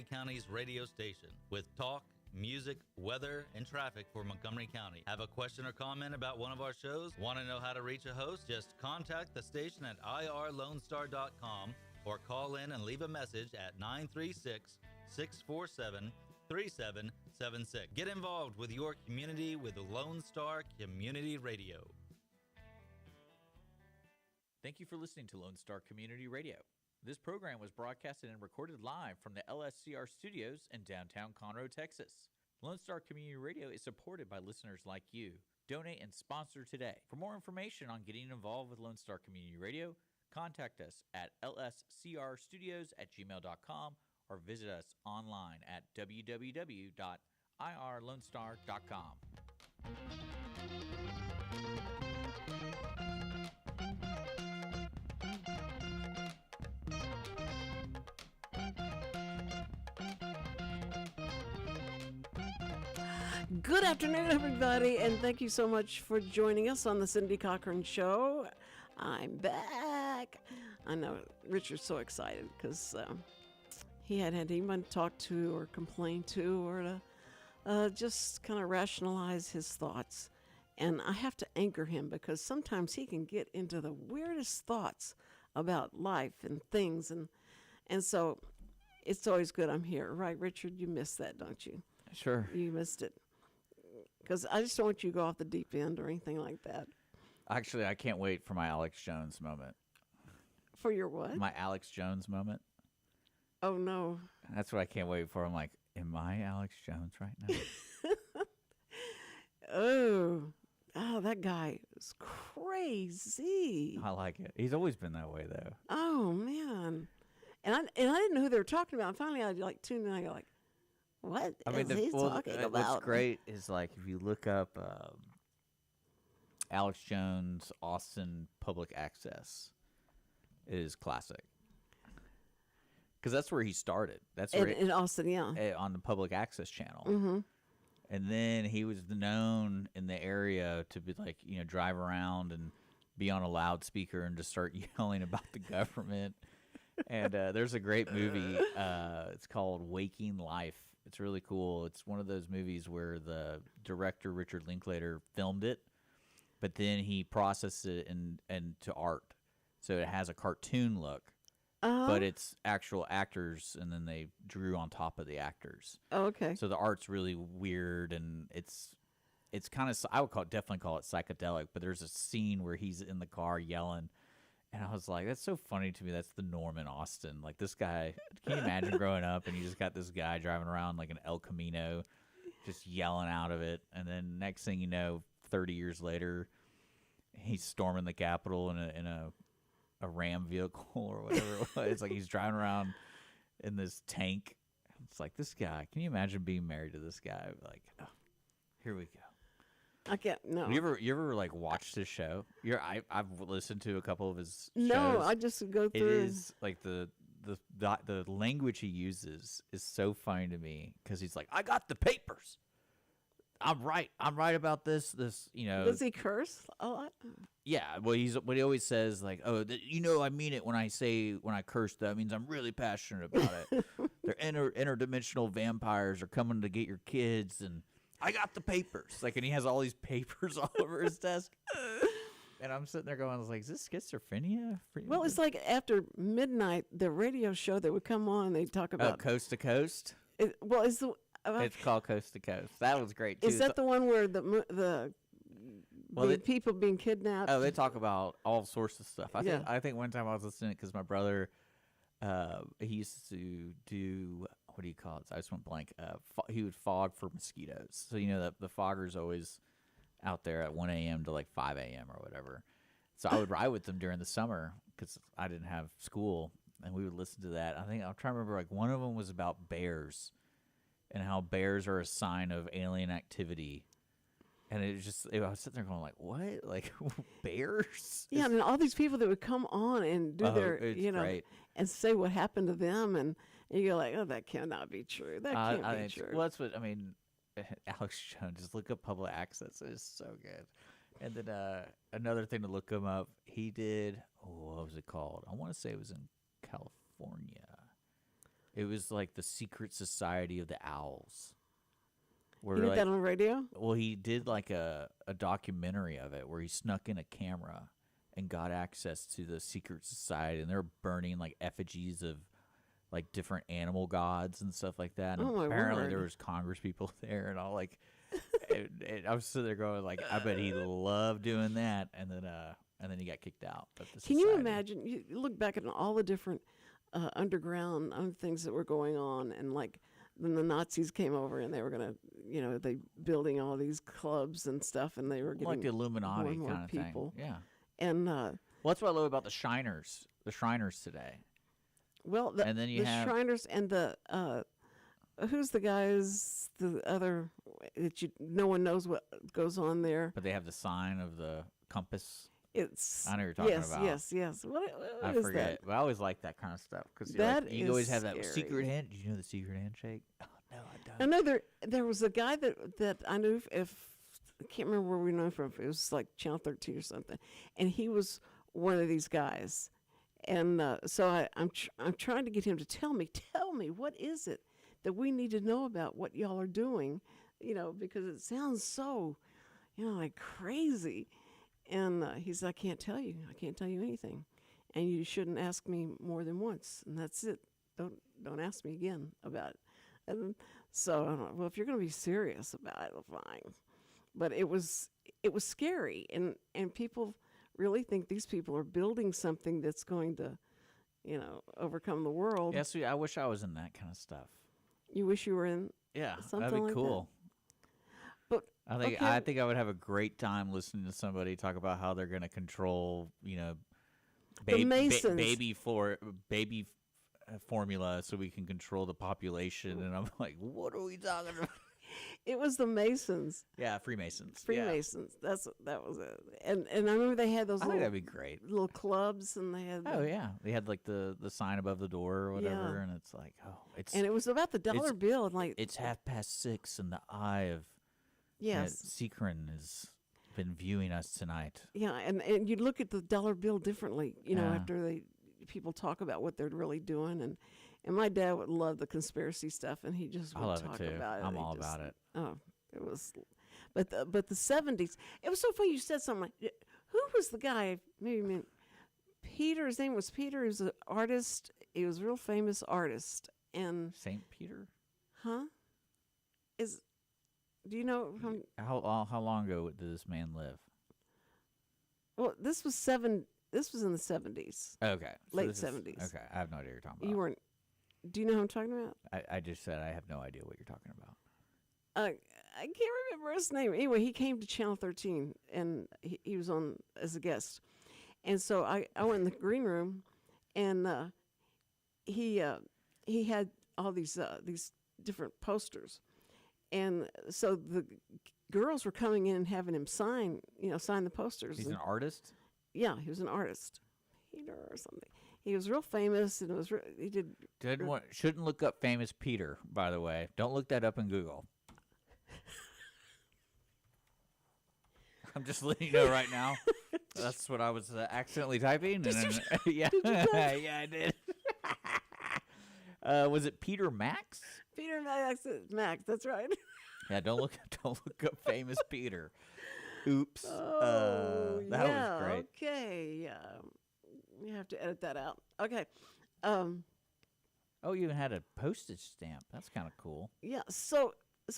County's radio station with talk, music, weather, and traffic for Montgomery County. Have a question or comment about one of our shows? Want to know how to reach a host? Just contact the station at irlonestar.com or call in and leave a message at 936 647 3776. Get involved with your community with Lone Star Community Radio. Thank you for listening to Lone Star Community Radio. This program was broadcasted and recorded live from the LSCR studios in downtown Conroe, Texas. Lone Star Community Radio is supported by listeners like you. Donate and sponsor today. For more information on getting involved with Lone Star Community Radio, contact us at lscrstudios@gmail.com or visit us online at www.irlonestar.com. Good afternoon, everybody, and thank you so much for joining us on the Cindy Cochran Show. I'm back. I know Richard's so excited because he hadn't had anyone to talk to or complain to or to just kind of rationalize his thoughts. And I have to anchor him because sometimes he can get into the weirdest thoughts about life and things. And so it's always good I'm here. Right, Richard? You missed that, don't you? Sure. You missed it. Because I just don't want you to go off the deep end or anything like that. Actually, I can't wait for my Alex Jones moment. For your what? My Alex Jones moment. Oh, no. That's what I can't wait for. I'm like, am I Alex Jones right now? Oh, that guy is crazy. I like it. He's always been that way, though. Oh, man. And I didn't know who they were talking about. Finally, I tuned in. I go like, what is he talking about? What's great is like if you look up Alex Jones, Austin Public Access, it is classic. Because that's where he started. That's where in Austin, yeah. On the Public Access channel. Mm-hmm. And then he was known in the area to be like, drive around and be on a loudspeaker and just start yelling about the government. And there's a great movie. It's called Waking Life. It's really cool. It's one of those movies where the director, Richard Linklater, filmed it, but then he processed it into art. So it has a cartoon look, but it's actual actors, and then they drew on top of the actors. Oh, okay. So the art's really weird, and it's kind of, I would definitely call it psychedelic, but there's a scene where he's in the car yelling. And I was like, that's so funny to me. That's the norm in Austin. Like this guy, can you imagine growing up and you just got this guy driving around like an El Camino, just yelling out of it. And then next thing you know, 30 years later, he's storming the Capitol in a Ram vehicle or whatever it was. It's like he's driving around in this tank. It's like this guy, can you imagine being married to this guy? Like, oh, here we go. I can't. No. You ever like watched this show? I've listened to a couple of his shows. No, I just go through. It is like the language he uses is so funny to me because he's like, I got the papers. I'm right about this. Does he curse a lot? Yeah. Well, he always says like, oh, I mean it when I curse. That means I'm really passionate about it. They're interdimensional vampires are coming to get your kids and. I got the papers. Like, and he has all these papers all over his desk. And I'm sitting there going, I was like, is this schizophrenia? Well, it's like after midnight, the radio show that would come on, they'd talk about Coast to Coast. It's called Coast to Coast. That was great too. Is that the one where the people being kidnapped? Oh, they talk about all sorts of stuff. I think one time I was listening because my brother, he used to do. What do you call it? I just went blank. He would fog for mosquitoes. So, the fogger's always out there at 1 a.m. to like 5 a.m. or whatever. So I would ride with them during the summer because I didn't have school, and we would listen to that. I'm trying to remember, like one of them was about bears and how bears are a sign of alien activity. And I was sitting there going like, what? Like bears? Yeah, and all these people that would come on and do great. And say what happened to them, and you're like, oh, that cannot be true. That can't be true. Well, that's what I mean. Alex Jones, just look up Public Access. It's so good. And then another thing to look him up, he did. What was it called? I want to say it was in California. It was like the Secret Society of the Owls. Where You did like, that on the radio? well, he did like a documentary of it where he snuck in a camera and got access to the secret society, and they're burning like effigies of like different animal gods and stuff like that. And Oh, my apparently word. there was Congress people there and all like. And I was sitting there going like, I bet he loved doing that, and then he got kicked out. Of the Can you society. imagine? You look back at all the different underground things that were going on, and like then the Nazis came over and they were gonna, they building all these clubs and stuff, and they were getting like the Illuminati more and more kind of people. thing? Yeah. And Well, that's what I love about the Shriners today. well, And then you the have- Shriners and the who's the guys? The other that no one knows what goes on there. But they have the sign of the compass. It's I know what you're talking yes, about. yes. What I is forget. that? But I always like that kind of stuff because That you always is have that scary. secret hand. Do you know the secret handshake? Oh no, I I don't. know there was a guy that I knew. If I can't remember where we know him from. It was like Channel 13 or something, and he was one of these guys. And so I'm trying to get him to tell me what is it that we need to know about what y'all are doing, because it sounds so, like crazy. And he said, I can't tell you anything, and you shouldn't ask me more than once, and that's it. Don't ask me again about it. And so I'm like, well, if you're going to be serious about it, fine. But it was scary, and people really think these people are building something that's going to, overcome the world. Yeah, sweet. I wish I was in that kind of stuff. You wish you were in. Yeah, Something that'd be like that. cool. But I think okay. I think I would have a great time listening to somebody talk about how they're going to control, Masons. baby formula so we can control the population. And I'm like, what are we talking about? It was the Masons. Yeah, Freemasons. Freemasons. That was it. And I remember they had those I think little, that'd be great. little clubs, and they had. Oh yeah, they had like the sign above the door or whatever, Yeah. and it's like, oh, it's And it was about the dollar bill, and like it's 6:30, and the eye of yes, Cochran has been viewing us tonight. yeah, and you look at the dollar bill differently, Yeah. after people talk about what they're really doing, and my dad would love the conspiracy stuff, and he just would I love talk it too. about it. I'm He all just- about it. Oh, it was, but the 70s. It was so funny. You said something like, who was the guy? Maybe you meant Peter. His name was Peter. He was an artist. He was a real famous artist. And St. Peter. do you know? How long ago did this man live? Well, this was in the 70s. Okay, so Late this is- 70s. Okay, I have no idea what you're talking about. You weren't. Do you know who I'm talking about? I just said I have no idea what you're talking about. I can't remember his name. Anyway, he came to Channel 13, and he was on as a guest. And so I went in the green room, and he had all these different posters. And so the girls were coming in and having him sign the posters. He's And- an artist. Yeah, he was an artist, Peter or something. He was real famous, and he did. Shouldn't look up famous Peter, by the way. Don't look that up in Google. I'm just letting you know right now. That's what I was accidentally typing. Yeah, yeah, I did. Was it Peter Max? Peter Max, that's right. Yeah, don't look up famous Peter. Oops. Oh, that yeah, was great. Okay, we have to edit that out. Okay, Oh, you even had a postage stamp. That's kind of cool. yeah. So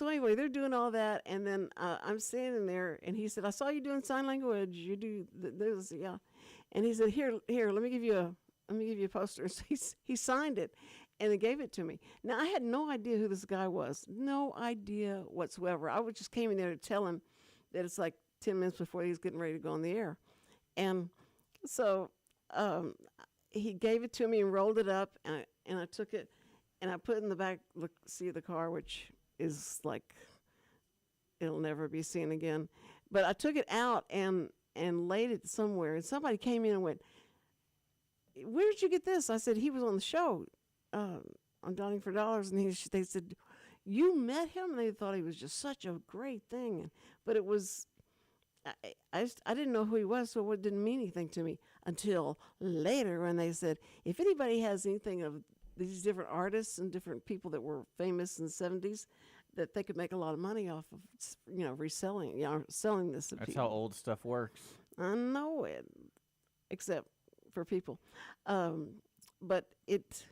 anyway, they're doing all that, and then I'm standing there, and he said, "I saw you doing sign language. You do this, yeah." And he said, "Here, let me give you a poster." So he signed it, and they gave it to me. Now I had no idea who this guy was, no idea whatsoever. I just came in there to tell him that it's like 10 minutes before he was getting ready to go on the air, and so he gave it to me and rolled it up, and I took it, and I put it in the back seat of the car, which is like it'll never be seen again. But I took it out and laid it somewhere, and somebody came in and went, "Where did you get this?" I said, "He was on the show on Dining for Dollars," and they said, "You met him?" And they thought he was just such a great thing, but it was. I didn't know who he was, so it didn't mean anything to me until later when they said, if anybody has anything of these different artists and different people that were famous in the 70s that they could make a lot of money off of, reselling, selling this to That's people. how old stuff works. I know it, except for people. But it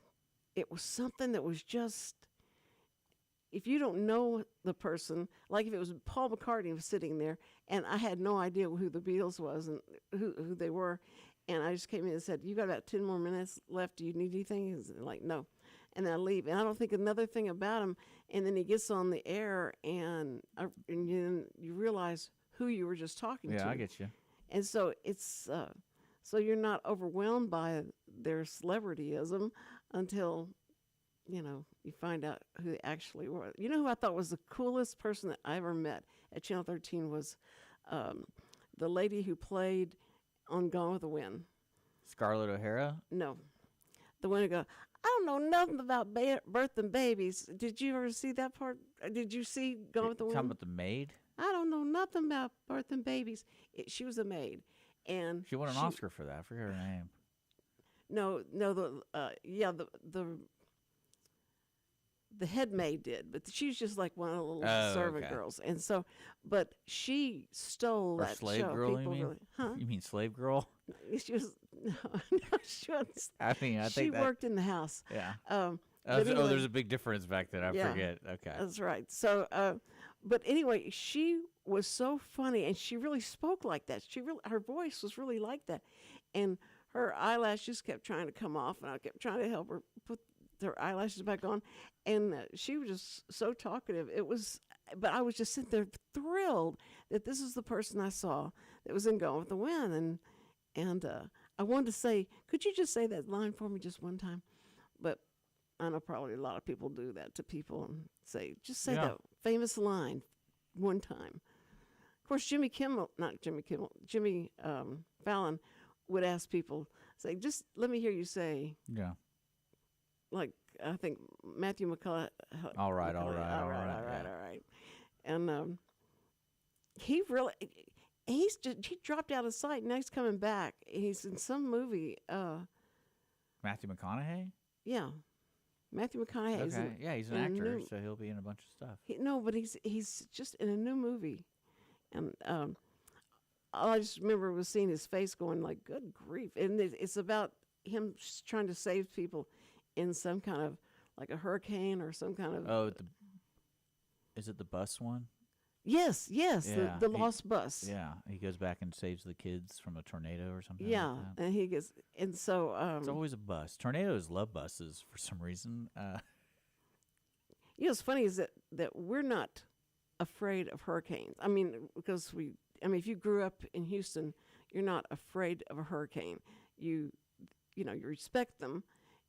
was something that was just, if you don't know the person, like if it was Paul McCartney was sitting there, and I had no idea who the Beatles was and who they were, and I just came in and said, "You got about 10 more minutes left. Do you need anything?" He's like, "No," and then I leave, and I don't think another thing about him. And then he gets on the air, and you realize who you were just talking to. Yeah, I get you. And so it's so you're not overwhelmed by their celebrityism until you find out who they actually were. You know who I thought was the coolest person that I ever met at Channel 13 was the lady who played on Gone with the Wind. Scarlett O'Hara? No, the one who go, "I don't know nothing about birth and babies." Did you ever see that part? Did you see Gone with the Wind? Talking about the maid? I don't know nothing about birth and babies. She was a maid, and She won an Oscar for that. I forget her name. No, the head maid did, but she was just like one of the little servant girls, and so, but she stole Or that slave show. girl, People you mean? really, huh? You mean slave girl? She was no, she was. I mean, I She think that. worked in the house. Yeah. But Oh, anyway, there's a big difference back then. I Yeah. forget. Okay. That's right. So, but anyway, she was so funny, and she really spoke like that. Her voice was really like that, and her eyelashes kept trying to come off, and I kept trying to help her put her eyelashes back on, and she was just so talkative. But I was just sitting there thrilled that this is the person I saw that was in Gone with the Wind, and I wanted to say, could you just say that line for me just one time? But I know probably a lot of people do that to people and say that famous line one time. Of course, Jimmy Fallon would ask people, say, just let me hear you say, Yeah. like, I think Matthew McCullough. All right. And he really, he dropped out of sight. Now he's coming back. He's in some movie. Matthew McConaughey? Yeah. Matthew McConaughey. Okay. Yeah, he's an actor, so he'll be in a bunch of stuff. But he's just in a new movie, and all I just remember was seeing his face going like, "Good grief!" And it's about him trying to save people in some kind of like a hurricane or some kind of. Oh, is it the bus one? Yes, Yeah, the lost bus. Yeah, he goes back and saves the kids from a tornado or something. Yeah, like that. and he gets, and so It's always a bus. Tornadoes love buses for some reason. what's funny is that we're not afraid of hurricanes. I mean, because if you grew up in Houston, you're not afraid of a hurricane. You respect them,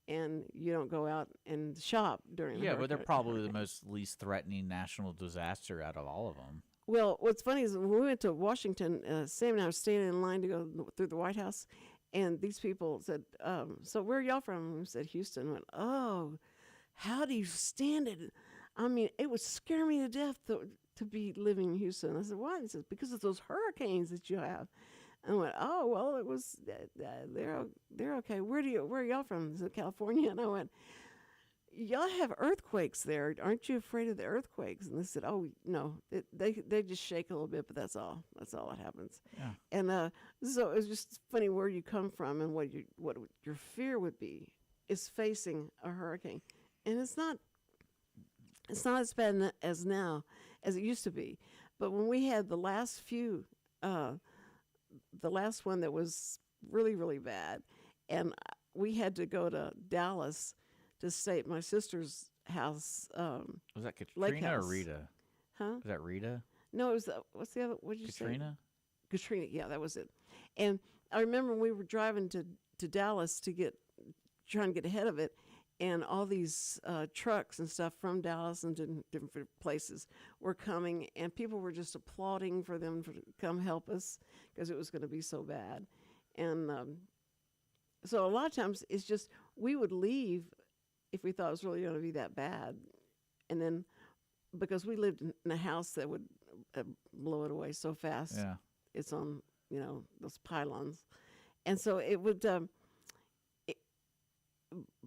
and you don't go out and shop during. Yeah, but they're probably the hurricane. least threatening national disaster out of all of them. Well, what's funny is when we went to Washington, Sam and I were standing in line to go through the White House, and these people said, "So where are y'all from?" And we said, "Houston." Went, "Oh, how do you stand it?" I mean, it would scare me to death to be living in Houston. I said, "Why?" He says, "Because of those hurricanes that you have." And I went, "Oh, well, it was they're okay. Where are y'all from?" He said, "California." And I went, "Y'all have earthquakes there. Aren't you afraid of the earthquakes?" And they said, "Oh, no, they just shake a little bit, but that's all. That's all that happens." Yeah. And so it was just funny where you come from and what your fear would be is facing a hurricane, and it's not as bad as now as it used to be. But when we had the last few, the last one that was really, really bad, and we had to go to Dallas to stay at my sister's house. Was that Lake Katrina or House. Rita? Huh? Was that Rita? No, it was what's the other? What did you say? Katrina? Katrina. Yeah, that was it. And I remember we were driving to Dallas trying to get ahead of it, and all these trucks and stuff from Dallas and different places were coming, and people were just applauding for them to come help us because it was going to be so bad. And so a lot of times it's just we would leave if we thought it was really going to be that bad, and then because we lived in a house that would blow it away so fast. Yeah. It's on those pylons, and so it would.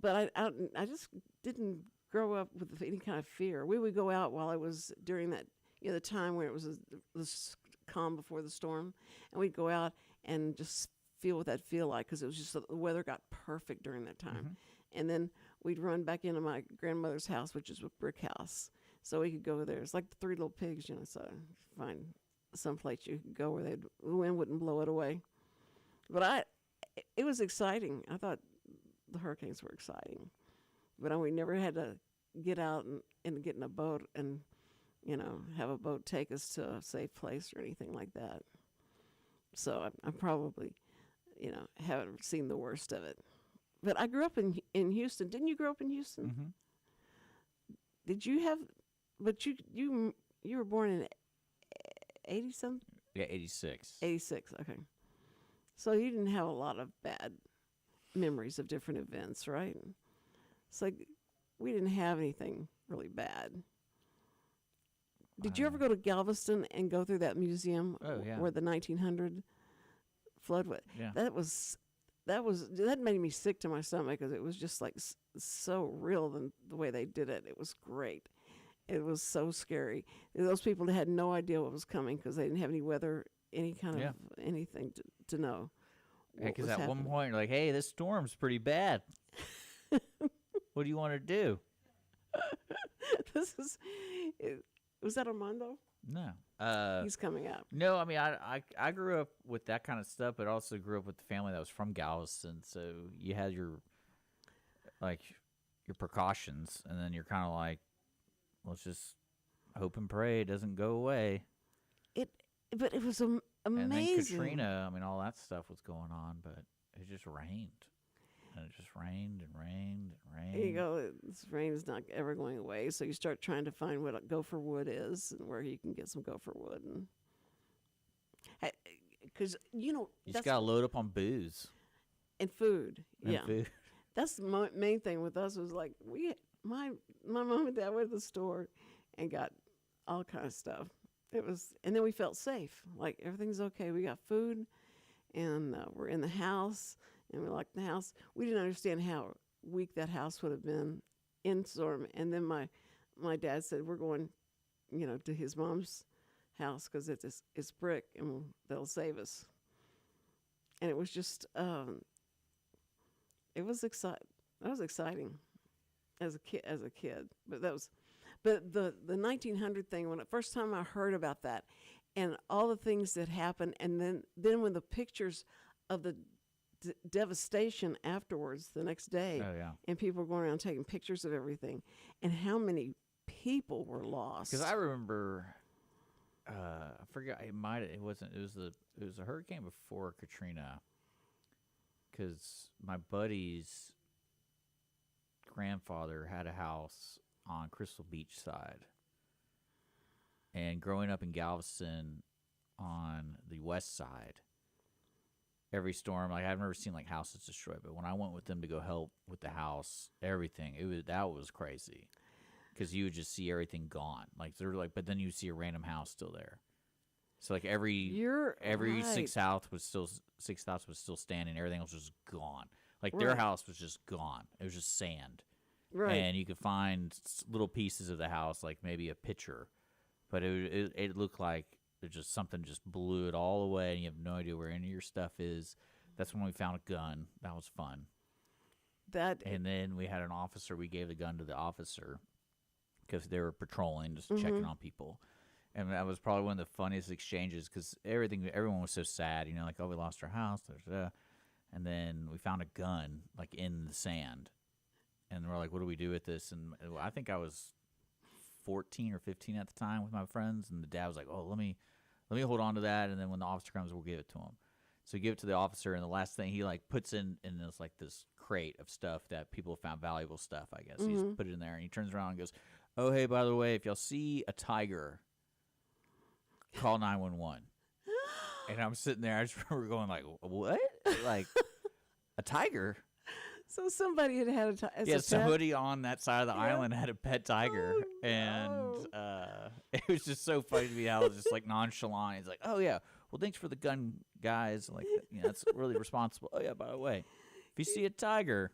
but I just didn't grow up with any kind of fear. We would go out while it was during that, the time where it was calm before the storm, and we'd go out and just feel what that feel like, because it was just the weather got perfect during that time. And then we'd run back into my grandmother's house, which is a brick house, so we could go there. It's like the Three Little Pigs, so find some place you could go where the wind wouldn't blow it away. But it was exciting. I thought the hurricanes were exciting, but we never had to get out and get in a boat and have a boat take us to a safe place or anything like that. So I probably haven't seen the worst of it. But I grew up in Houston. Didn't you grow up in Houston? Mm-hmm. Did you have? But you were born in 80 something. Yeah, 86. 86. Okay. So you didn't have a lot of bad memories of different events, right? It's like we didn't have anything really bad. Did you ever go to Galveston and go through that museum where the 1900 flood was? Yeah. That made me sick to my stomach, because it was just like so real the way they did it. It was great. It was so scary. Those people had no idea what was coming, because they didn't have any weather, any kind of anything to know. Yeah, because at one point you're like, hey, this storm's pretty bad. What do you want to do? Was that Armando? No. He's coming up. No, I mean, I grew up with that kind of stuff, but also grew up with the family that was from Galveston, so you had your precautions, and then you're kind of like, let's just hope and pray it doesn't go away. But it was amazing. And then Katrina, I mean, all that stuff was going on, but it just rained. And it just rained and rained and rained. There you go. This rain is not ever going away, so you start trying to find what gopher wood is and where you can get some gopher wood. Because, you just got to load up on booze. And food. And food. That's the main thing with us, was like, my mom and dad went to the store and got all kind of stuff. And then we felt safe. Like, everything's okay. We got food, and we're in the house, and we liked the house. We didn't understand how weak that house would have been in storm. And then my dad said, we're going, to his mom's house, because it's brick, and they'll save us. And it was just, it was exciting. That was exciting as a kid. But the 1900 thing, when the first time I heard about that, and all the things that happened, and then when the pictures of the devastation afterwards the next day, and people were going around taking pictures of everything, and how many people were lost. Because I remember, I forgot, it was a hurricane before Katrina, because my buddy's grandfather had a house on Crystal Beach side, and growing up in Galveston on the west side, every storm, like, I've never seen like houses destroyed, but when I went with them to go help with the house, everything, that was crazy, because you would just see everything gone, but then you see a random house still there. So like every right. sixth house was still standing, everything else was just gone. Like their house was just gone. It was just sand. Right. And you could find little pieces of the house, like maybe a pitcher, but it looked like something just blew it all away, and you have no idea where any of your stuff is. That's when we found a gun. That was fun. And then we had an officer. We gave the gun to the officer because they were patrolling, just checking on people. And that was probably one of the funniest exchanges, because everyone was so sad, like, oh, we lost our house. And then we found a gun, like, in the sand. And we're like, what do we do with this? And I think I was 14 or 15 at the time with my friends. And the dad was like, oh, let me hold on to that. And then when the officer comes, we'll give it to him. So we give it to the officer. And the last thing he, like, puts in this, like, this crate of stuff that people found valuable stuff, I guess. He just put it in there. And he turns around and goes, oh, hey, by the way, if y'all see a tiger, call 911. And I'm sitting there. I just remember going like, what? Like, a tiger? So somebody had a tiger. Yeah, somebody on that side of the island had a pet tiger. Oh, and it was just so funny to me how it was just like nonchalant. He's like, oh, yeah, well, thanks for the gun, guys. Like, that's really responsible. Oh, yeah, by the way, if you see a tiger,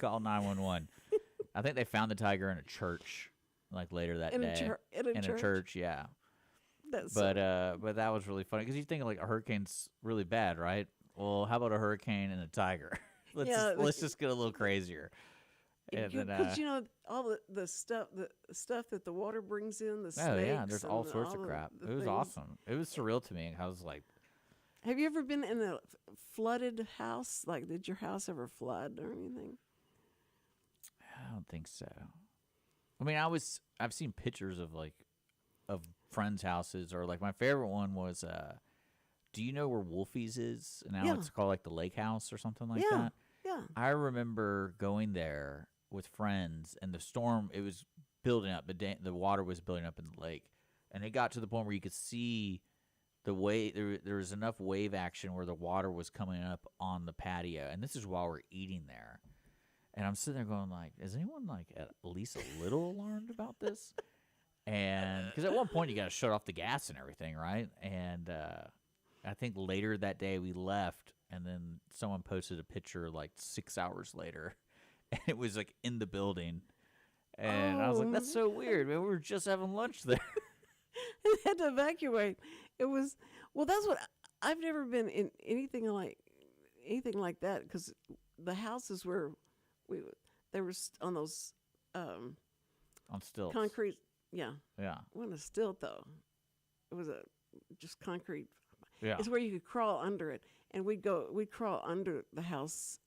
call 911. I think they found the tiger in a church, like later that day. In a church? Yeah. That's But that was really funny because you think like a hurricane's really bad, right? Well, how about a hurricane and a tiger? Let's just get a little crazier. And then, because all the stuff that the water brings in, the snakes. Oh yeah, there's all and sorts of crap. the It was things. awesome. It was surreal to me. I was like, Have you ever been in a flooded house? Like, did your house ever flood or anything? I don't think so. I mean, I've seen pictures of friends' houses, or like my favorite one was do you know where Wolfie's is? Now Yeah. it's called like the Lake House or something like Yeah. that. Yeah. I remember going there with friends, and the storm, it was building up. The water was building up in the lake, and it got to the point where you could see the wave. There was enough wave action where the water was coming up on the patio, and this is while we're eating there. And I'm sitting there going like, is anyone like at least a little alarmed about this? And because at one point you got to shut off the gas and everything, right? And I think later that day we left, and then someone posted a picture like 6 hours later, and it was like in the building. And I was like, that's so weird. Man, we were just having lunch there. They had to evacuate. It was that's what I've never been in anything like that, because the houses were they were on those On stilts. concrete. Yeah, Yeah. it wasn't a stilt though. It was just concrete. Yeah. It's where you could crawl under it, and we'd crawl under the house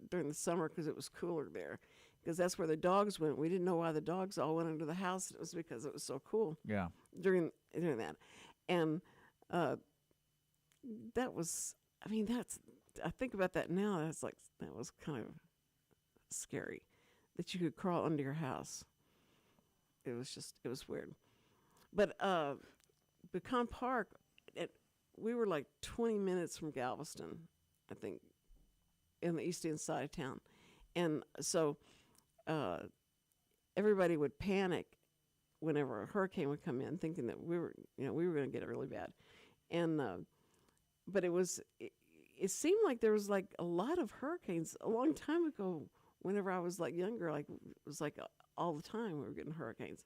during the summer because it was cooler there, because that's where the dogs went. We didn't know why the dogs all went under the house. It was because it was so cool Yeah. during that, and that was. I mean, I think about that now. That was kind of scary that you could crawl under your house. It was weird, but Pecan Park. We were like 20 minutes from Galveston, I think, in the east end side of town. And so everybody would panic whenever a hurricane would come in, thinking that we were going to get it really bad. And but it seemed like there was like a lot of hurricanes a long time ago. Whenever I was like younger, like it was like all the time we were getting hurricanes,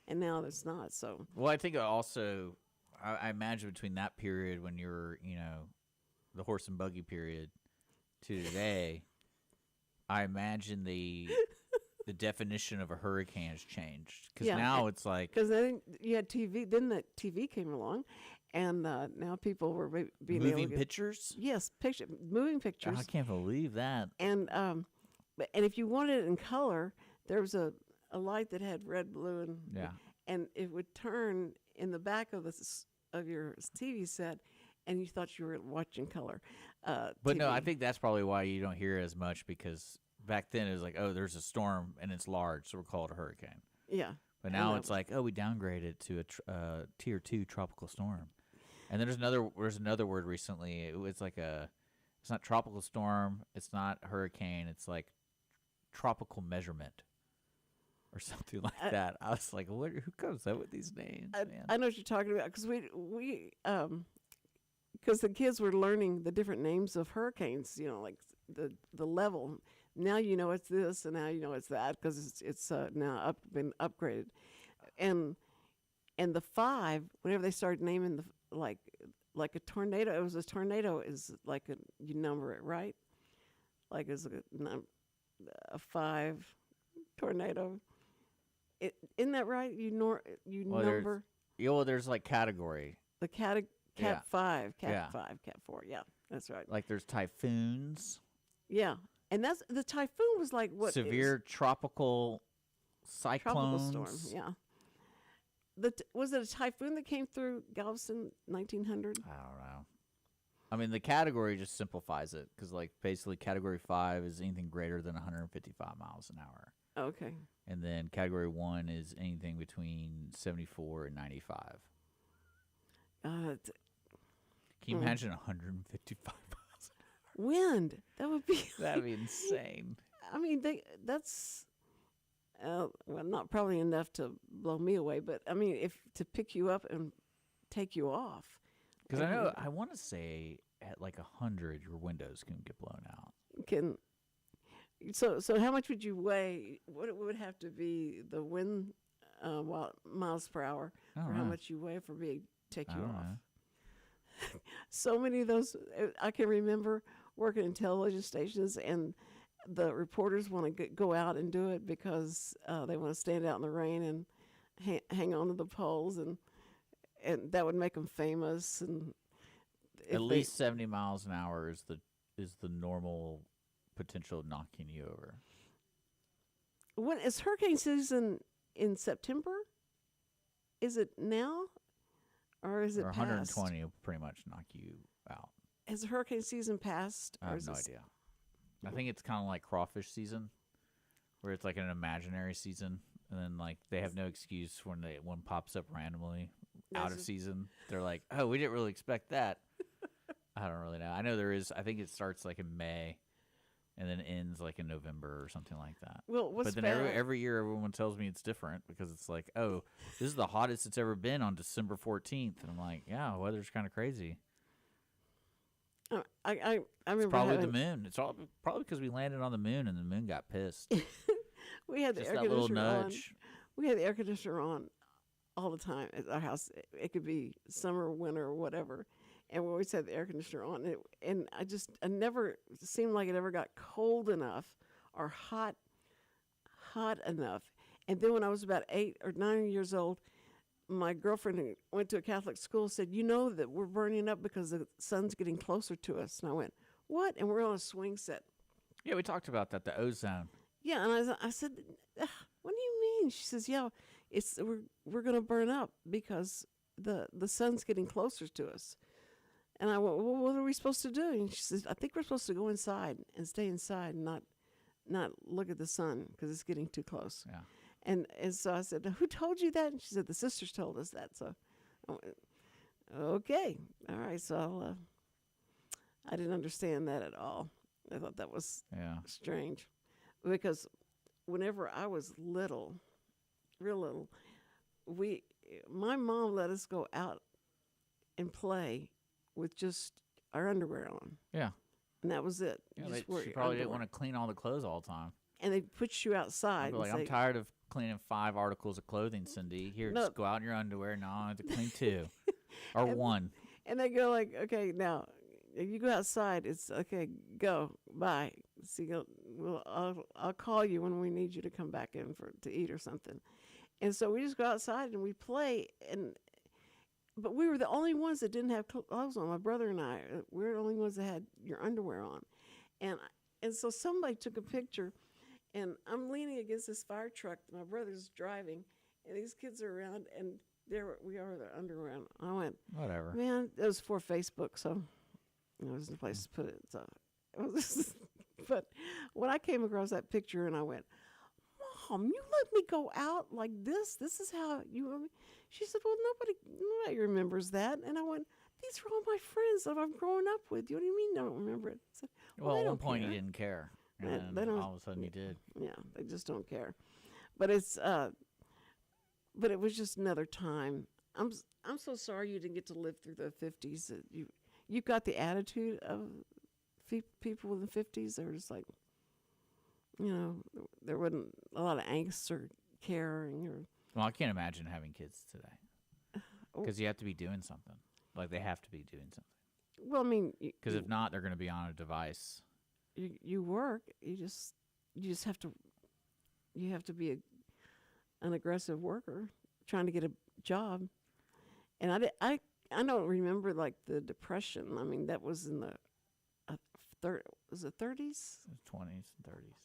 and now it's not. So Well, I think also, I imagine between that period when you were, the horse and buggy period to today, I imagine the definition of a hurricane has changed. Because now it's like, because then you had TV. Then the TV came along, and now people were being able to moving get, pictures. Yes, moving pictures. I can't believe that. And if you wanted it in color, there was a light that had red, blue, and it would turn in the back of your TV set, and you thought you were watching color. But TV. no, I think that's probably why you don't hear it as much, because back then it was like, oh, there's a storm and it's large, so we're called a hurricane. Yeah. But now it's like, oh, we downgraded to a tier 2 tropical storm. And then there's another word recently. It was like it's not tropical storm, it's not hurricane, it's like tropical measurement or something like that. I was like, who comes up with these names? I know what you're talking about, because because the kids were learning the different names of hurricanes, like the level. Now it's this, and now it's that, because it's now been upgraded, and the 5. Whenever they started naming like a tornado, it was a tornado is like you number it, right? Like it's a 5 tornado. Isn't that right? You number. Well, there's like category. The cat 5, cat Yeah. 5, cat 4. Yeah, that's right. Like there's typhoons. Yeah, and that's the typhoon was like what? Severe tropical cyclones. Tropical storm. Yeah. Was it a typhoon that came through Galveston 1900? I don't know. I mean, the category just simplifies it, because like basically category 5 is anything greater than 155 miles an hour. Okay. And then category 1 is anything between 74 and 95. Can you imagine 155 miles an hour? Wind. That would be. That'd be insane. I mean, that's well, not probably enough to blow me away, but I mean, if to pick you up and take you off. Because I want to say at like 100, your windows can get blown out. So how much would you weigh? What it would have to be the wind miles per hour, I don't or how know. much you weigh for me to take I you don't off? know. So many of those, I can remember working in television stations, and the reporters want to go out and do it because they want to stand out in the rain and hang on to the poles, and that would make them famous. And At least 70 miles an hour is the normal potential of knocking you over. when is hurricane season in September? Is it now, or is it Or past? 120 will pretty much knock you out. Has hurricane season passed? I or have is no it idea. I think it's kind of like crawfish season, where it's like an imaginary season, and then like they have no excuse when one pops up randomly out of season. They're like, "Oh, we didn't really expect that." I don't really know. I know there is. I think it starts like in May, and then ends like in November or something like that. Well, what's But then bad? every year, everyone tells me it's different because it's like, "Oh, this is the hottest it's ever been on December 14th," and I'm like, "Yeah, weather's kind of crazy." I It's remember probably the having, moon. It's all probably because we landed on the moon and the moon got pissed. we had the Just air that little conditioner on. nudge. We had the air conditioner on all the time at our house. It could be summer, winter, or whatever, and we always had the air conditioner on. And I never seemed like it ever got cold enough or hot enough. And then when I was about 8 or 9 years old, my girlfriend who went to a Catholic school said, "You know that we're burning up because the sun's getting closer to us." And I went, "What?" And we're on a swing set. Yeah, we talked about that, the ozone. Yeah, and I said, "Ugh, what do you mean?" She says, "Yeah, we're going to burn up because the sun's getting closer to us." And I went, "Well, what are we supposed to do?" And she says, "I think we're supposed to go inside and stay inside and not look at the sun because it's getting too close." Yeah. And so I said, "Who told you that?" And she said, "The sisters told us that." So I went, "Okay, all right." So I didn't understand that at all. I thought that was Yeah. strange because whenever I was little, real little, my mom let us go out and play with just our underwear on, Yeah. and that was it. Yeah, You just wear she your probably didn't underwear. want to clean all the clothes all the time. And they put you outside. I'd be And like, say, I'm tired of cleaning 5 articles of clothing, Cindy. Here, No. just go out in your underwear. No, I have to clean 2 or 1. And they go like, "Okay, now you go outside. It's okay. Go. Bye. See, I'll call you when we need you to come back in to eat or something." And so we just go outside and we play. But we were the only ones that didn't have clothes on. My brother and I, we were the only ones that had your underwear on. And so somebody took a picture, and I'm leaning against this fire truck that my brother's driving, and these kids are around, and there we are with our underwear on. I went, Whatever. "Man, it was for Facebook, so there was no place to put it." So it was but when I came across that picture and I went, "Mom, you let me go out like this? This is how you want me?" She said, "Well, nobody remembers that." And I went, "These are all my friends that I've grown up with. What do you mean I don't remember it?" I said, Well, they at one don't point care. you didn't care. And They then don't- all of a sudden you did. Yeah, they just don't care. But but it was just another time. I'm so sorry you didn't get to live through the 50s. You got the attitude of people in the 50s. They were just like, there wasn't a lot of angst or caring or. Well, I can't imagine having kids today because you have to be doing something. Like they have to be doing something. Well, I mean, Because if not, they're going to be on a device. you work. You just have to. You have to be an aggressive worker trying to get a job. And I don't remember like the Depression. I mean, that was in the was it 30s? 20s and 30s.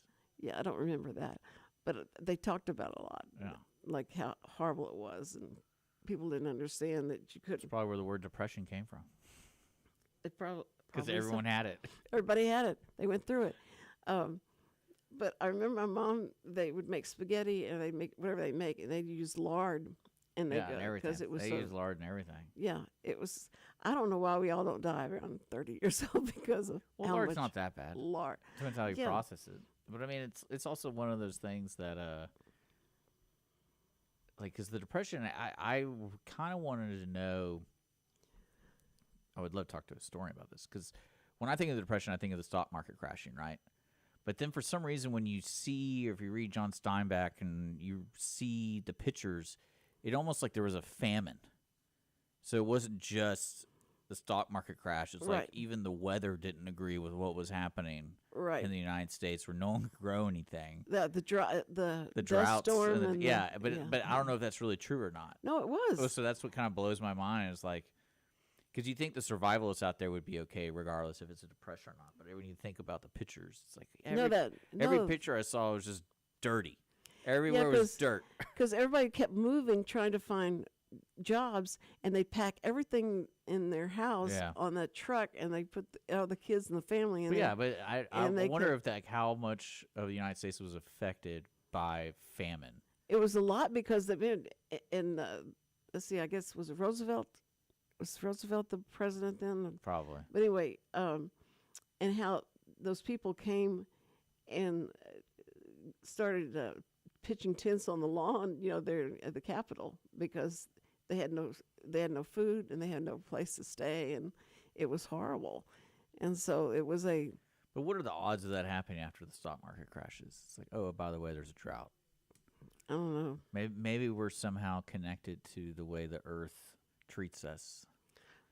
Yeah, I don't remember that, but they talked about it a lot. Yeah. Like how horrible it was, and people didn't understand that you That's couldn't. probably where the word depression came from. It Because probably everyone had it. everybody had it. They went through it. But I remember my mom. They would make spaghetti, and they make whatever they make, and they'd use lard, and they Yeah, and everything. because it was They so. use lard and everything. Yeah, it was. I don't know why we all don't die around 30 years old because of Well, how lard's much not that bad. lard. Depends how you Yeah. process it. But I mean, it's also one of those things that like, because the depression, I kind of wanted to know. I would love to talk to a historian about this because when I think of the depression, I think of the stock market crashing, right? But then for some reason, when you see, or if you read John Steinbeck and you see the pictures, it almost like there was a famine. So it wasn't just the stock market crash. It's Right. like even the weather didn't agree with what was happening Right. in the United States, where no one could grow anything. The The dust droughts, storm and and but I don't know if that's really true or not. No, it was. Oh, so that's what kind of blows my mind. Is like, because you think the survivalists out there would be okay regardless if it's a depression or not. But when you think about the pictures, it's like every picture I saw was just dirty. Everywhere was dirt. Because everybody kept moving, trying to find jobs, and they pack everything in their house on that truck, and they put all the kids and the family in there. But I wonder if that how much of the United States was affected by famine. It was a lot because let's see, I guess was Roosevelt the president then? Probably. But anyway, and how those people came and started pitching tents on the lawn, there at the Capitol, because they had no food and they had no place to stay, and it was horrible. And so it was But what are the odds of that happening after the stock market crashes? It's like, oh, by the way, there's a drought. I don't know. Maybe we're somehow connected to the way the Earth treats us.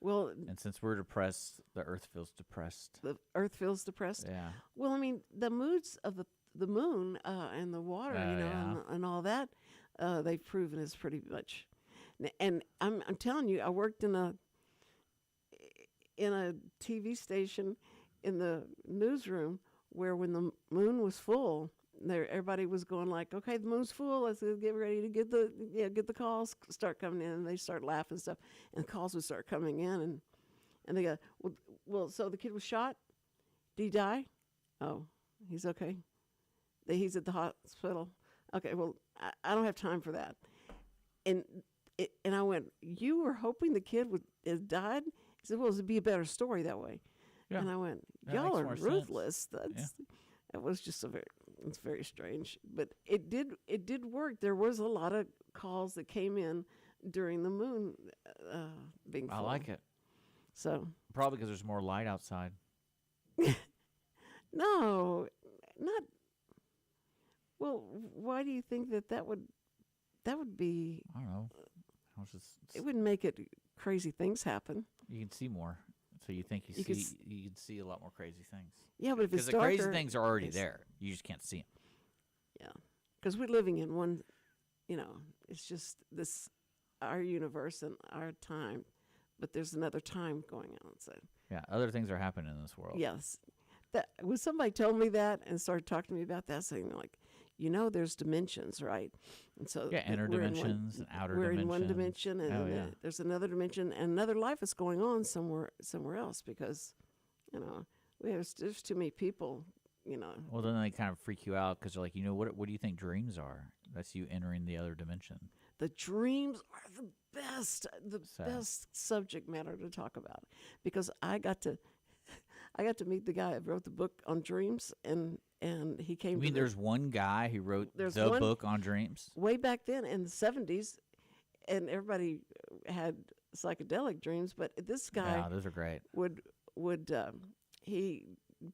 Well, and since we're depressed, the Earth feels depressed. The Earth feels depressed. Yeah. Well, I mean, the moods of the moon and the water, and all that, they've proven is pretty much. And I'm telling you, I worked in a TV station in the newsroom where when the moon was full, everybody was going like, okay, the moon's full, let's get ready to get the calls start coming in, and they start laughing and stuff, and the calls would start coming in, and they go, well, so the kid was shot, did he die? Oh, he's okay, he's at the hospital. Okay, well, I don't have time for that. And I went, you were hoping the kid had died? He said, well, it'd be a better story that way. Yeah. And I went, y'all are ruthless. That was just it's very strange. But it did work. There was a lot of calls that came in during the moon being full. I like it. So probably because there's more light outside. No, not. Well, why do you think that would be? I don't know. It wouldn't make it crazy things happen. You can see more, so you think you can see a lot more crazy things. Yeah, but if it's darker, darker, the crazy things are already there. You just can't see them. Yeah, because we're living in one. It's just our universe and our time, but there's another time going on. So yeah, other things are happening in this world. Yes, when somebody told me that and started talking to me about that, saying like, there's dimensions, right? And so inner dimensions and outer dimensions. We're in one dimension, and there's another dimension, and another life is going on somewhere else, because, there's too many people, Well, then they kind of freak you out because they're like, what do you think dreams are? That's you entering the other dimension. The dreams are the best subject matter to talk about, because I got to meet the guy that wrote the book on dreams, and he came. You mean there's one guy who wrote the book on dreams? Way back then in the 70s, and everybody had psychedelic dreams, but this guy, those are great. Would he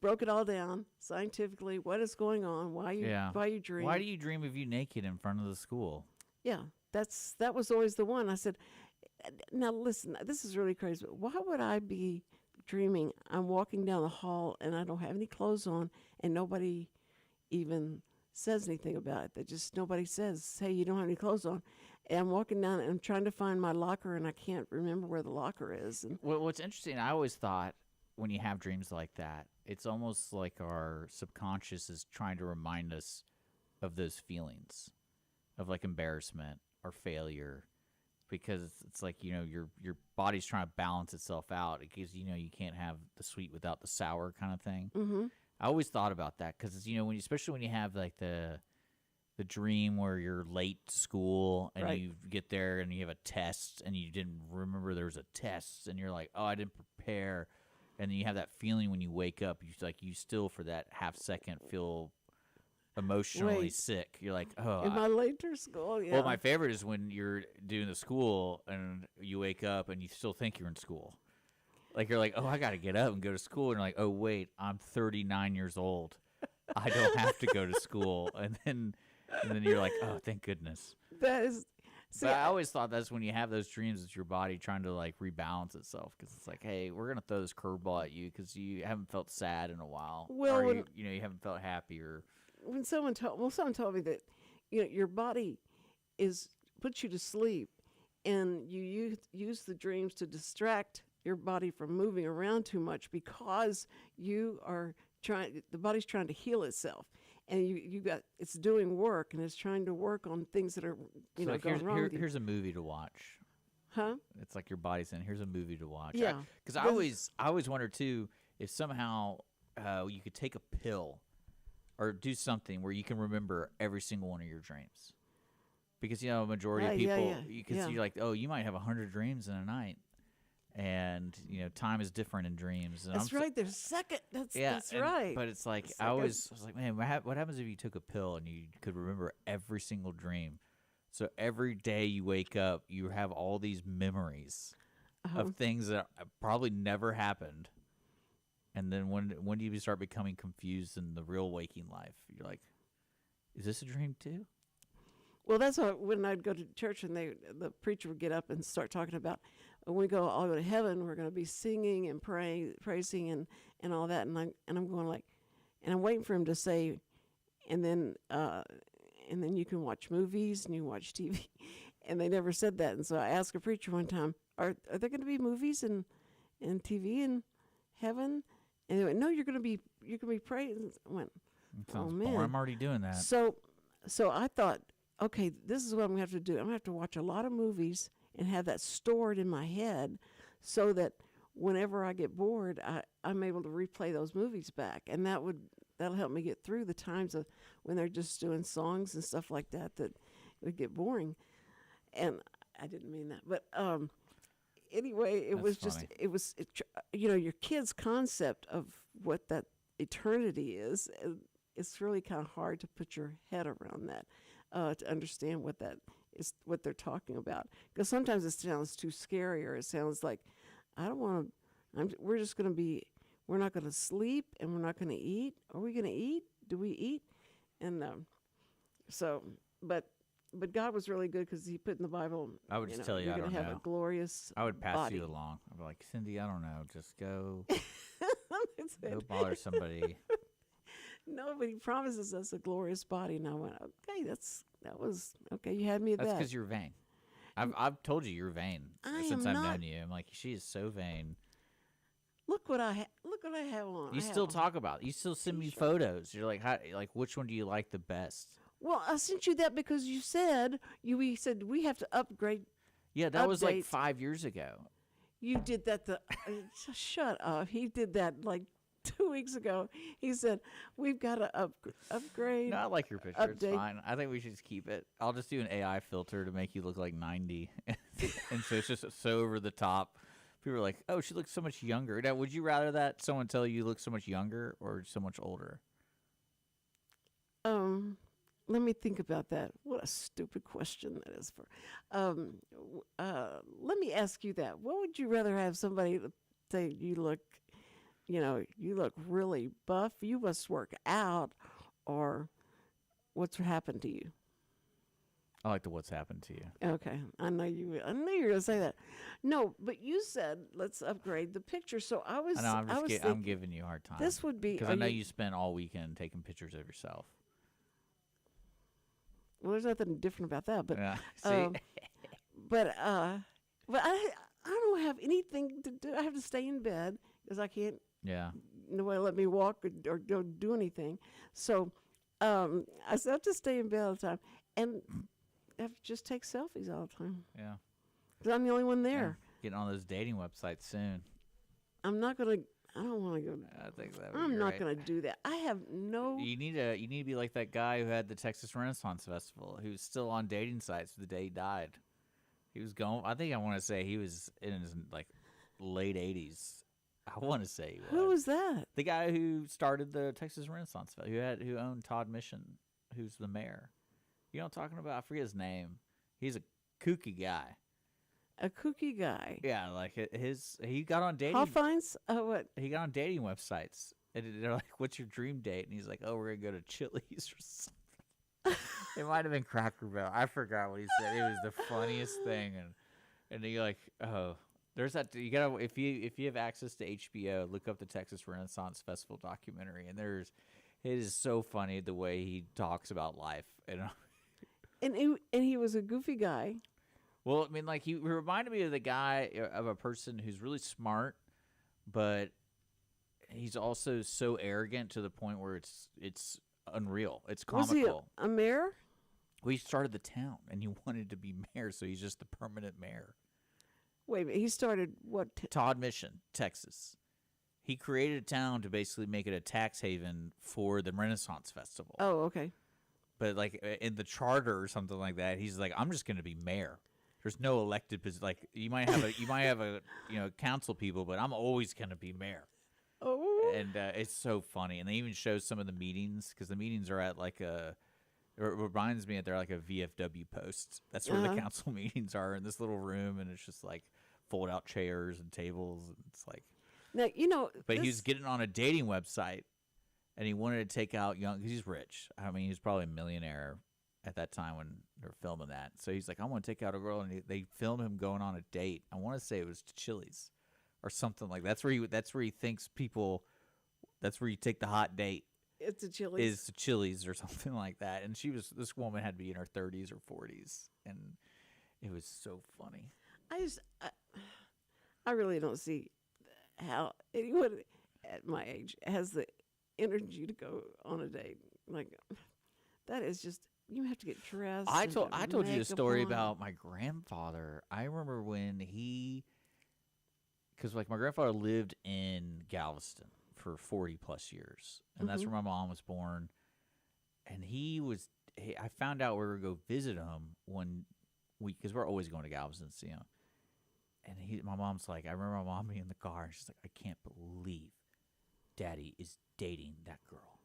broke it all down scientifically? What is going on? Why you dream? Why do you dream of you naked in front of the school? Yeah, that was always the one. I said, now listen, this is really crazy. But why would I be dreaming I'm walking down the hall and I don't have any clothes on, and nobody even says anything about it? Nobody says, hey, you don't have any clothes on. And I'm walking down and I'm trying to find my locker, and I can't remember where the locker is. And what's interesting, I always thought when you have dreams like that, it's almost like our subconscious is trying to remind us of those feelings of like embarrassment or failure, because it's like, your body's trying to balance itself out, because you can't have the sweet without the sour kind of thing. Mm-hmm. I always thought about that, because especially when you have like the dream where you're late to school and you get there and you have a test and you didn't remember there was a test, and you're like, oh, I didn't prepare, and then you have that feeling when you wake up, you still for that half second feel emotionally sick. You're like, oh, am I late to school? Yeah. Well, my favorite is when you're doing the school and you wake up and you still think you're in school. Like, you're like, oh, I got to get up and go to school. And you're like, oh, wait, I'm 39 years old. I don't have to go to school. And then you're like, oh, thank goodness. That is. See, But I always thought that's when you have those dreams, it's your body trying to like rebalance itself, because it's like, hey, we're gonna throw this curveball at you because you haven't felt sad in a while, Well, or when- you haven't felt happy, or when someone told me that, your body puts you to sleep, and you use the dreams to distract your body from moving around too much, because the body's trying to heal itself, and it's doing work, and it's trying to work on things that are so like going wrong with you. here's a movie to watch. Huh? It's like your body's saying, here's a movie to watch. Yeah. Because I always wonder too if somehow you could take a pill or do something where you can remember every single one of your dreams. Because a majority of people, because you're like, oh, you might have 100 dreams in a night, and time is different in dreams. And That's right. There's second. That's and- right. But it's like It's I like was like, man, what happens if you took a pill and you could remember every single dream? So every day you wake up, you have all these memories of things that probably never happened. And then when do you start becoming confused in the real waking life? You're like, is this a dream too? Well, that's why when I'd go to church and the preacher would get up and start talking about, when we all go to heaven, we're going to be singing and praising and all that. And I'm going like, and I'm waiting for him to say, and then you can watch movies and you watch TV. And they never said that. And so I asked a preacher one time, are there going to be movies and TV in heaven? And they went, no, you're going to be praising. I went, Sounds man. boring. I'm already doing that. So I thought, okay, this is what I'm going to have to do. I'm going to have to watch a lot of movies and have that stored in my head, so that whenever I get bored, I'm able to replay those movies back. And that'll help me get through the times of when they're just doing songs and stuff like that would get boring. And I didn't mean that. But anyway, That's funny. your kid's concept of what that eternity is. It's really kind of hard to put your head around that, to understand what that is, what they're talking about. Because sometimes it sounds too scary, or it sounds like, I don't want to. We're just going to be. We're not going to sleep, and we're not going to eat. Are we going to eat? Do we eat? And but God was really good, because He put in the Bible. I would just tell you, you're I going don't to have know. a glorious. I would pass body. you along. I'd be like, Cindy, I don't know. Just go It's- go bother somebody. Nobody promises us a glorious body. And I went, okay, that was okay. You had me at That's that. because you're vain. I've told you you're vain I since am I've not. known you. I'm like, she is so vain. Look what I have on. You I have still on. talk about it. You still send me photos. You're like, which one do you like the best? Well, I sent you that because we said we have to upgrade. Yeah, that was like Update. 5 years ago. You did that. Shut up. He did that like 2 weeks ago. He said we've got to upgrade. No, I like your picture. It's Update. fine. I think we should just keep it. I'll just do an AI filter to make you look like 90. And so it's just so over the top. People are like, oh, she looks so much younger. Now, would you rather that someone tell you look so much younger or so much older? Let me think about that. What a stupid question that is for. Let me ask you that. What would you rather have somebody say you look really buff, you must work out, or what's happened to you? I like the what's happened to you. Okay, I knew you were going to say that. No, but you said let's upgrade the picture. So I was. I know. I'm was I'm thinking, giving you a hard time. this would be because are I know you spent all weekend taking pictures of yourself. Well, there's nothing different about that, but Yeah. See, but I don't have anything to do. I have to stay in bed because I can't. yeah. Nobody let me walk or do anything. So I have to stay in bed all the time, and I have to just take selfies all the time. Yeah. 'Cause I'm the only one there. Yeah. Getting on those dating websites soon. I'm not gonna. I don't want to go. I think that would I'm be not right. gonna do that. I have no. You need to be like that guy who had the Texas Renaissance Festival, who's still on dating sites the day he died. He was going. I think I want to say he was in his like late 80s. I want to say he was. Who was that? The guy who started the Texas Renaissance Festival, who owned Todd Mission, who's the mayor. You know what I'm talking about? I forget his name. He's a kooky guy. A kooky guy. Yeah, like he got on dating. Hoffines? What? He got on dating websites And they're like, "What's your dream date?" And he's like, "Oh, we're gonna go to Chili's or something." It might have been Cracker Barrel. I forgot what he said. It was the funniest thing, and you're like, "Oh, there's that." You gotta if you have access to HBO, look up the Texas Renaissance Festival documentary, and it is so funny the way he talks about life. And he was a goofy guy. Well, I mean, like he reminded me of the guy of a person who's really smart, but he's also so arrogant to the point where it's unreal. It's comical. Was he a mayor? Well, he started the town, and he wanted to be mayor, so he's just the permanent mayor. Wait a minute, he started what? Todd Mission, Texas. He created a town to basically make it a tax haven for the Renaissance Festival. Oh, okay. But like in the charter or something like that, he's like, I'm just going to be mayor. There's no elected position. Like you might have a council people, but I'm always going to be mayor. Oh. And it's so funny. And they even show some of the meetings because the meetings are at like it reminds me that they're like a VFW post. That's where the council meetings are in this little room, and it's just like fold out chairs and tables. And it's like now But he was getting on a dating website, and he wanted to take out young because he's rich. I mean, he was probably a millionaire at that time when they were filming that. So he's like, I want to take out a girl, and they film him going on a date. I want to say it was to Chili's or something like that. That's where he thinks people. That's where you take the hot date. It's a Chili's. Is to Chili's or something like that. And this woman had to be in her 30s or 40s, and it was so funny. I really don't see how anyone at my age has the energy to go on a date. Like that is just, you have to get dressed. I told you the story on. about my grandfather. I remember when because like my grandfather lived in Galveston for 40 plus years, and that's where my mom was born. And I found out we were going to go visit him because we're always going to Galveston to see him. And my mom's like, I remember my mom being in the car, and she's like, I can't believe Daddy is dating that girl.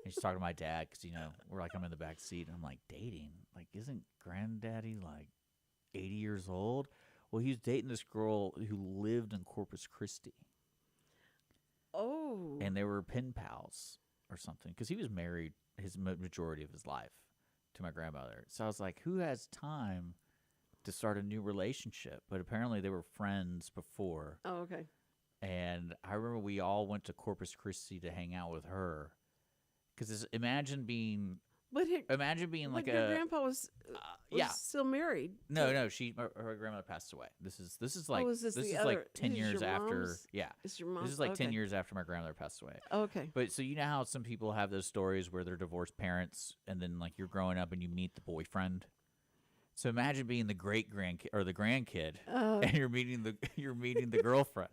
And she's talking to my dad because, we're like, I'm in the back seat. And I'm like, dating? Like, isn't Granddaddy like 80 years old? Well, he was dating this girl who lived in Corpus Christi. Oh. And they were pen pals or something because he was married his majority of his life to my grandmother. So I was like, who has time to start a new relationship? But apparently they were friends before. Oh, okay. And I remember we all went to Corpus Christi to hang out with her. Because imagine being like your grandpa was still married. No, her grandmother passed away. This is like this is like 10 years after. Mom's? Yeah, It's your mom. this is like 10 years after my grandmother passed away. Okay. But so you know how some people have those stories where they're divorced parents, and then like you're growing up and you meet the boyfriend. So imagine being the great grandkid or the grandkid, and you're meeting the girlfriend.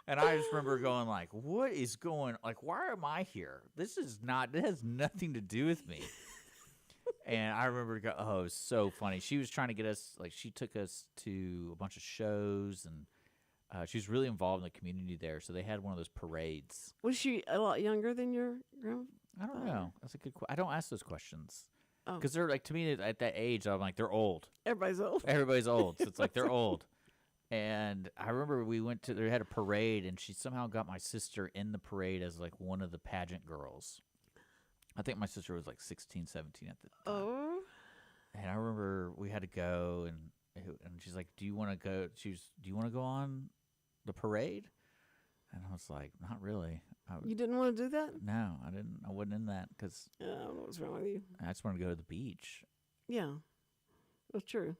And I just remember going like, "What is going? Like, why am I here? It has nothing to do with me." And I remember going, "Oh, it was so funny." She was trying to get us, like, she took us to a bunch of shows, and she was really involved in the community there. So they had one of those parades. Was she a lot younger than your grandma? I don't know. That's a good question. I don't ask those questions Oh. because they're like, to me at that age, I'm like, they're old. Everybody's old. Everybody's old. So it's like they're old. And I remember they had a parade, and she somehow got my sister in the parade as like one of the pageant girls. I think my sister was like 16, 17 at the time. Oh. And I remember we had to go, and she's like, "Do you want to go?" Do you want to go on the parade? And I was like, "Not really." You didn't want to do that? No, I didn't. I wasn't in that because I don't know what's wrong with you. I just wanted to go to the beach. Yeah, that's true.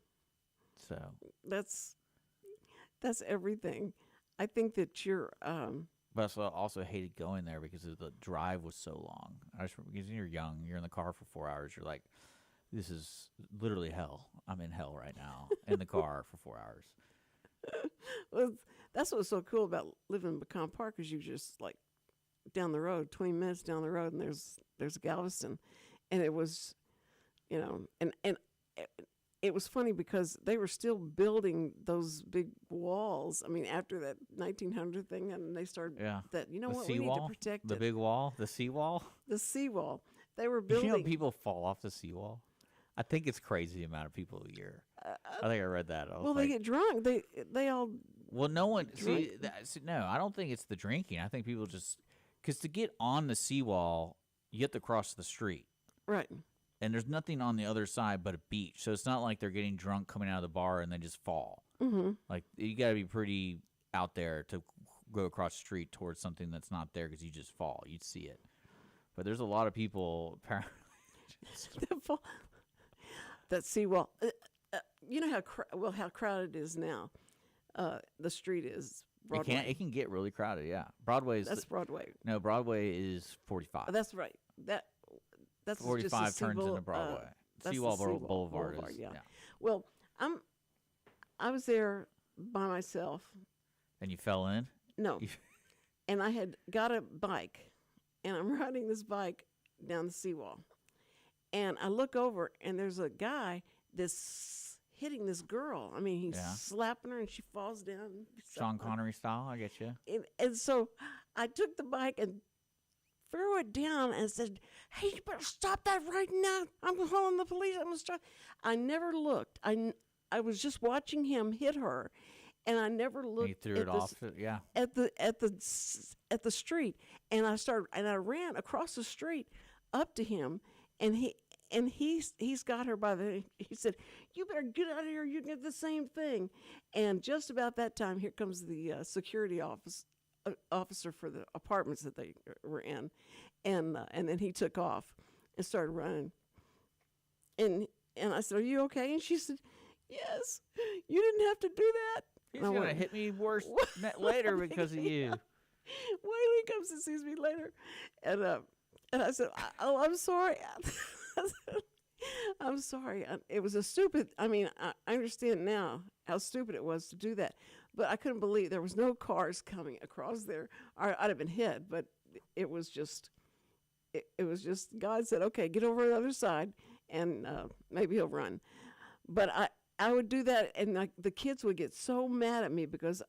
So That's everything. I think that you're. But I also hated going there because the drive was so long. Because you're young, you're in the car for 4 hours. You're like, this is literally hell. I'm in hell right now in the car for 4 hours. Well, that's what's so cool about living in Pecan Park is you just like down the road, 20 minutes down the road, and there's Galveston, and it was, and it was funny because they were still building those big walls. I mean, after that 1900 thing, and they started that. You know the what? sea We wall? need to protect the it. big wall, the seawall. The seawall. They were building. You know, people fall off the seawall. I think it's crazy the amount of people a year. I think I read that. They get drunk. They all. Well, no one. Drink? No, I don't think it's the drinking. I think people just Because to get on the seawall, you have to cross the street. Right. And there's nothing on the other side but a beach. So it's not like they're getting drunk coming out of the bar and they just fall. Mm-hmm. Like, you got to be pretty out there to go across the street towards something that's not there because you just fall. You'd see it. But there's a lot of people apparently. That seawall. You know how crowded it is now. The street is Broadway. It can get really crowded, yeah. That's Broadway. No, Broadway is 45. That's right. That's 45 just a turns seawall, into Broadway. that's Seawall the Seawall Boulevard is. yeah. Well, I was there by myself. And you fell in? No. And I had got a bike, and I'm riding this bike down the seawall. And I look over, and there's a guy that's hitting this girl. I mean, he's slapping her, and she falls down. Sean Connery style, I get you. And so I took the bike and threw it down and said, "Hey, you better stop that right now. I'm calling the police. I'm going to stop." I never looked. I was just watching him hit her, and I never looked. And you threw it off, yeah. At the street, and I ran across the street up to him, and he's got her by the. He said, "You better get out of here. You get the same thing." And just about that time, here comes the security officer for the apartments that they were in, and then he took off and started running. And I said, "Are you okay?" And she said, "Yes. You didn't have to do that." He's going to hit me worse later because of you. Wait till he comes and sees me later. And I said, I'm sorry. I'm sorry. It was a stupid, I understand now how stupid it was to do that. But I couldn't believe there was no cars coming across there. I'd have been hit, but it was just, God said, "Okay, get over on the other side, and maybe he'll run." But I would do that, and the kids would get so mad at me because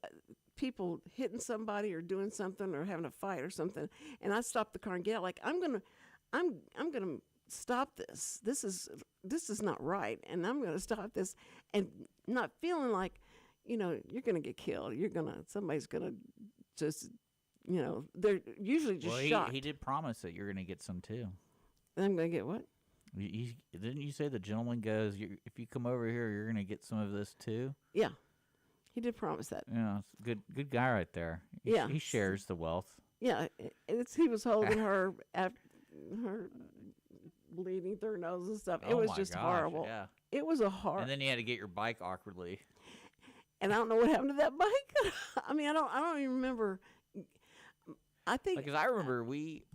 people hitting somebody or doing something or having a fight or something, and I stopped the car and get out like, I'm gonna stop this. This is not right, and I'm gonna stop this, and not feeling like, you're gonna get killed. Somebody's gonna just, they're usually just shocked. He did promise that you're gonna get some too. I'm gonna get what? Didn't you say the gentleman goes, if you come over here, you're going to get some of this too? Yeah. He did promise that. Yeah, good guy right there. He shares the wealth. Yeah, he was holding her after her bleeding through her nose and stuff. It was just horrible. Yeah. It was a horror. And then you had to get your bike awkwardly. And I don't know what happened to that bike. I don't even remember. I think because I remember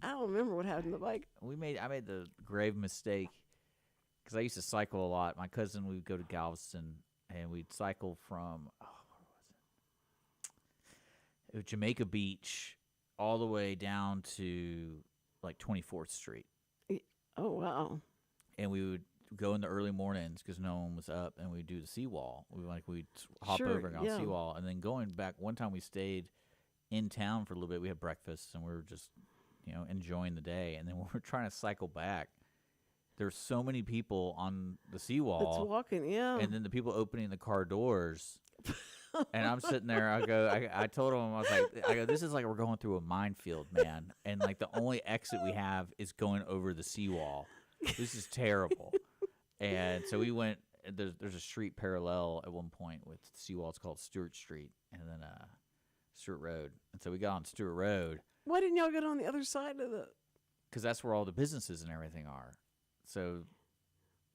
I don't remember what happened to the bike. I made the grave mistake because I used to cycle a lot. My cousin, we would go to Galveston and we'd cycle from where was it? It was Jamaica Beach all the way down to like 24th Street. Oh wow! And we would go in the early mornings because no one was up, and we'd do the seawall. We'd hop over and go on the seawall, and then going back. One time we stayed in town for a little bit. We had breakfast, and we were just, enjoying the day. And then when we're trying to cycle back, there's so many people on the seawall. It's walking, yeah. And then the people opening the car doors. And I'm sitting there. I told them, I go, this is like we're going through a minefield, man. And like the only exit we have is going over the seawall. This is terrible. And so we went. There's a street parallel at one point with the seawall. It's called Stewart Street, and then Stewart Road. And so we got on Stewart Road. Why didn't y'all get on the other side of the? Because that's where all the businesses and everything are. So.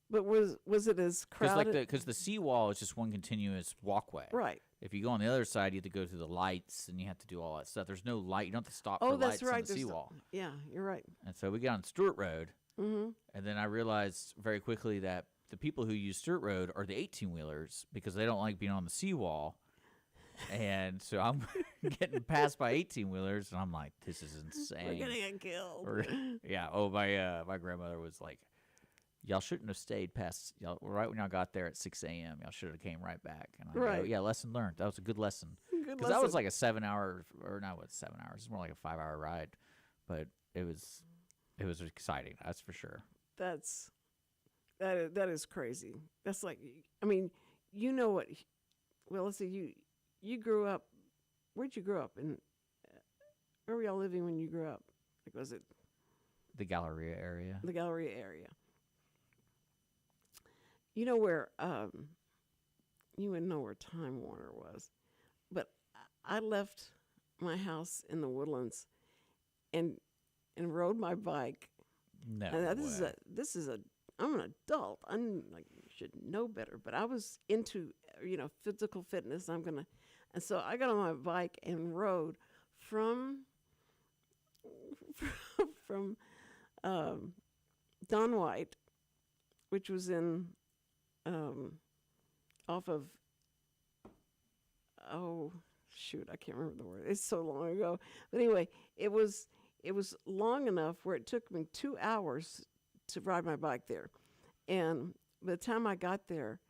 But was it as crowded? Because the seawall is just one continuous walkway. Right. If you go on the other side, you have to go through the lights, and you have to do all that stuff. There's no light. You don't have to stop for lights on the seawall. Yeah, you're right. And so we got on Stewart Road, mm-hmm. and then I realized very quickly that the people who use Stewart Road are the 18-wheelers because they don't like being on the seawall. And so I'm getting passed by 18-wheelers, and I'm like, this is insane. We're going to get killed. Yeah. Oh, my grandmother was like, y'all shouldn't have stayed past y'all right when y'all got there at 6 a.m. Y'all should have came right back. And I go, yeah, lesson learned. That was a good lesson. Because that was like a 7-hour, or not what, 7 hours. It's more like a 5-hour ride, but it was exciting. That's for sure. That is crazy. That's like, I mean, you know what? Well, let's see. You grew up. Where'd you grow up? And where were y'all living when you grew up? like was it The Galleria area. the Galleria area? You know where you wouldn't know where Time Warner was, but I left my house in the Woodlands and rode my bike. No And way. this is a I'm an adult. I'm like should know better, but I was into physical fitness. And so I got on my bike and rode from from Don White, which was in off of oh shoot, I can't remember the word. It's so long ago. But anyway, it was long enough where it took me 2 hours to ride my bike there. And by the time I got there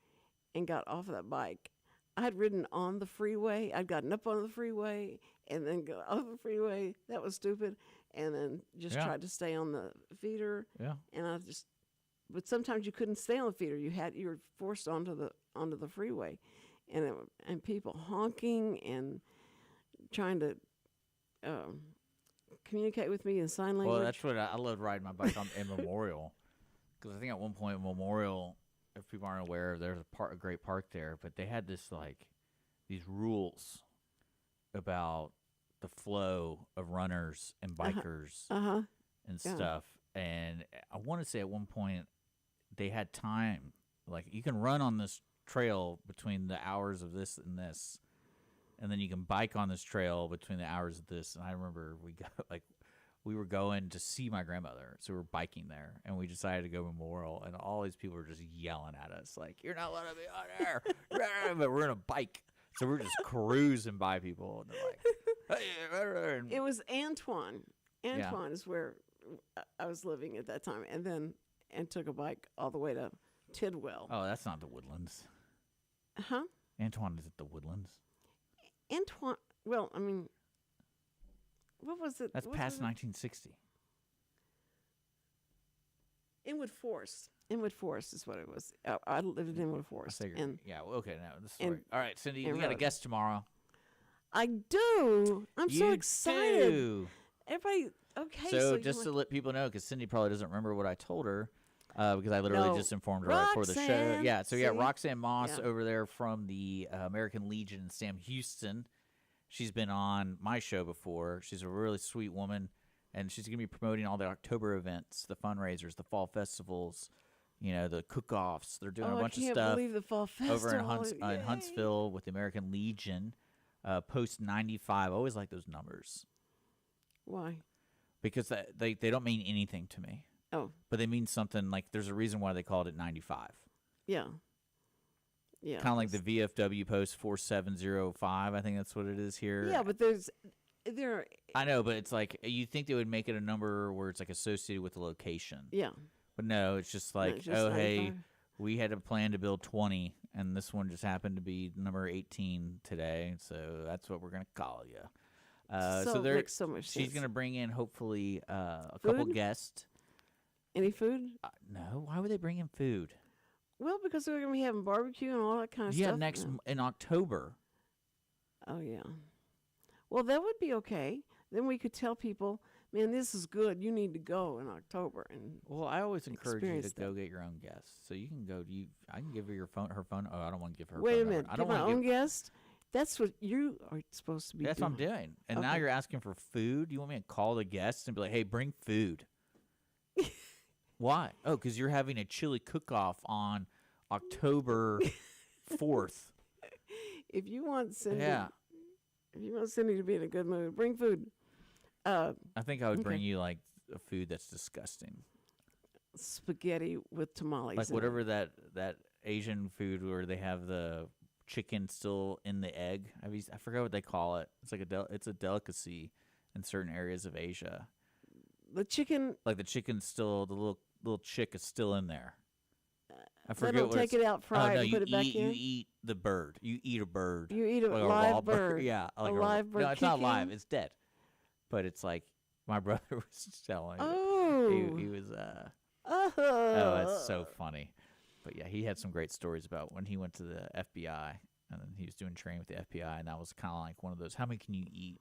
and got off of that bike, I had ridden on the freeway. I'd gotten up on the freeway and then got off the freeway. That was stupid. And then just Yeah. tried to stay on the feeder. Yeah. And but sometimes you couldn't stay on the feeder. You were forced onto the freeway, and people honking and trying to communicate with me in sign language. Well, that's what I love riding my bike on in Memorial, because I think at one point Memorial, if people aren't aware, there's a great park there, but they had these rules about the flow of runners and bikers and Yeah. stuff. And I want to say at one point they had time, like you can run on this trail between the hours of this and this, and then you can bike on this trail between the hours of this. And I remember we were going to see my grandmother, so we were biking there, and we decided to go Memorial, and all these people were just yelling at us like, "You're not letting me on there!" But we're in a bike, so we're just cruising by people, and they're like, "Hey!" It was Antoine. Yeah. Antoine is where I was living at that time, and took a bike all the way to Tidwell. Oh, that's not the Woodlands. Huh? Antoine is at the Woodlands. Antoine. Well, I mean, what was it? That's what past was it? 1960. Inwood Forest. Inwood Forest is what it was. I lived in Inwood Forest. And Yeah, well, okay, now the story. and- All right, Cindy, and we got a road. guest tomorrow. I do. I'm so You excited. do. Everybody, okay. So just to let people know, because Cindy probably doesn't remember what I told her, because I literally No. just informed her right before the show. Roxanne, Yeah, so yeah, see? Roxanne Moss Yeah. over there from the American Legion in Sam Houston. She's been on my show before. She's a really sweet woman, and she's going to be promoting all the October events, the fundraisers, the fall festivals, the cook-offs. They're doing a bunch I of can't stuff believe the fall festival. over in Yay. Huntsville with the American Legion. Post 95. I always like those numbers Why? because they don't mean anything to me. Oh, But they mean something. Like there's a reason why they called it 95. yeah. Yeah. Kind of like the VFW post 4705. I think that's what it is here. Yeah, but there. I know, but it's like you think they would make it a number where it's like associated with the location. Yeah. But no, it's just No, like, it's just oh, hey, 95. we had a plan to build 20, and this one just happened to be number 18 today, so that's what we're going to call you. So it makes so much she's sense. going to bring in, hopefully, a couple Food? guests. Any food? No, why would they bring in food? Well, because we're gonna be having barbecue and all that kind of Yeah, stuff. next in October. Oh yeah. Well, that would be okay. Then we could tell people, man, this is good. You need to go in October. And Well, I always encourage you to Experience go get your own guests. So you can go. I can give her her phone. Oh, I don't want to give her. wait a phone minute, number. I get don't my want own to. guest. That's what you are supposed to be. That's what I'm doing. doing. And now Okay. you're asking for food. You want me to call the guests and be like, "Hey, bring food." Why? Oh, because you're having a chili cook-off on October 4th. If you want Cindy, Yeah. if you want Cindy to be in a good mood, bring food. I think I would bring Okay. you like a food that's disgusting, Spaghetti with tamales. like in whatever it. that Asian food where they have the chicken still in the egg. I forgot what they call it. It's like it's a delicacy in certain areas of Asia. The chicken. Like the chicken's still the little chick is still in there. I They forget don't what take it's- it out, fry oh, it, no, and you put it back eat, in. You eat the bird. You eat a bird. You eat a like live raw bird. Yeah, like a live bird. No, it's not live. kicking? It's dead. But it's like my brother was telling. Oh. He was. Oh. Oh, it's so funny. But yeah, he had some great stories about when he went to the FBI and then he was doing training with the FBI, and that was kind of like one of those. How many can you eat?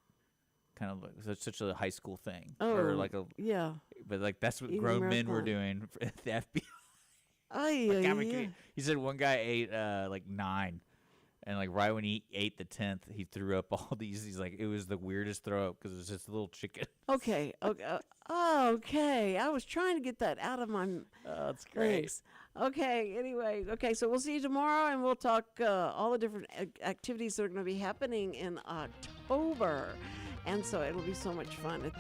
kind of like such a high school thing. Oh, or like a, yeah. but like that's what Eating grown men were marathon. doing at the FBI. Ay, Like, ay, God, we ay. could- he said one guy ate like 9, and like right when he ate the 10th, he threw up all these. He's like, it was the weirdest throw up because it was just a little chicken. Okay. Okay. Okay. I was trying to get that out of my Oh, that's great. Thanks. Okay. Anyway. Okay. So we'll see you tomorrow, and we'll talk all the different activities that are going to be happening in October, and so it'll be so much fun.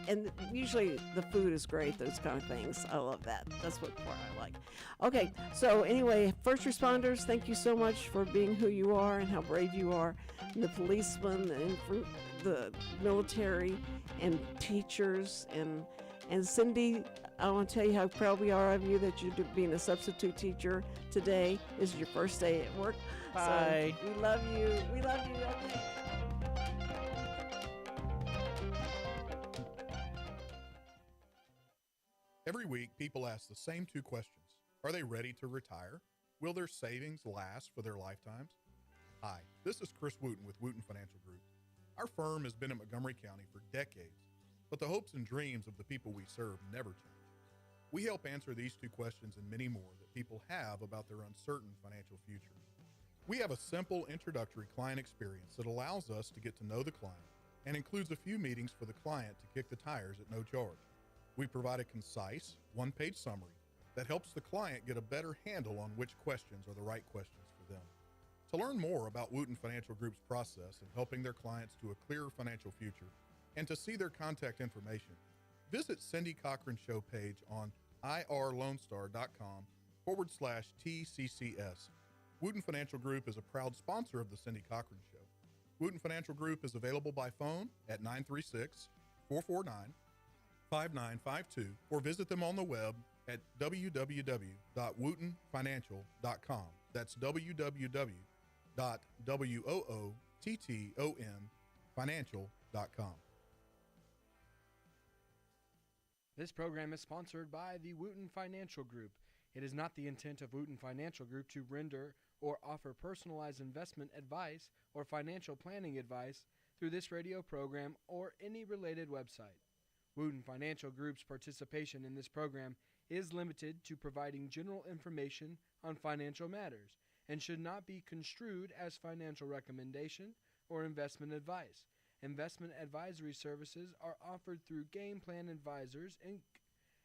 And usually the food is great. Those kind of things. I love that. That's what part I like. Okay. So anyway, first responders, thank you so much for being who you are and how brave you are. And the policemen and the military and teachers and Cindy, I want to tell you how proud we are of you that you're being a substitute teacher today. This is your first day at work. Bye. So we love you. We love you. Okay. Every week, people ask the same 2 questions. Are they ready to retire? Will their savings last for their lifetimes? Hi, this is Chris Wootton with Wootton Financial Group. Our firm has been in Montgomery County for decades, but the hopes and dreams of the people we serve never change. We help answer these 2 questions and many more that people have about their uncertain financial future. We have a simple introductory client experience that allows us to get to know the client and includes a few meetings for the client to kick the tires at no charge. We provide a concise, 1-page summary that helps the client get a better handle on which questions are the right questions for them. To learn more about Wootton Financial Group's process in helping their clients to a clearer financial future and to see their contact information, visit Cindy Cochran's show page on irlonestar.com/TCCS. Wootton Financial Group is a proud sponsor of the Cindy Cochran Show. Wootton Financial Group is available by phone at 936-449-5952 or visit them on the web at www.woottonfinancial.com. That's www.woottonfinancial.com. This program is sponsored by the Wootton Financial Group. It is not the intent of Wootton Financial Group to render or offer personalized investment advice or financial planning advice through this radio program or any related website. Wootton Financial Group's participation in this program is limited to providing general information on financial matters and should not be construed as financial recommendation or investment advice. Investment advisory services are offered through Game Plan Advisors, Inc.,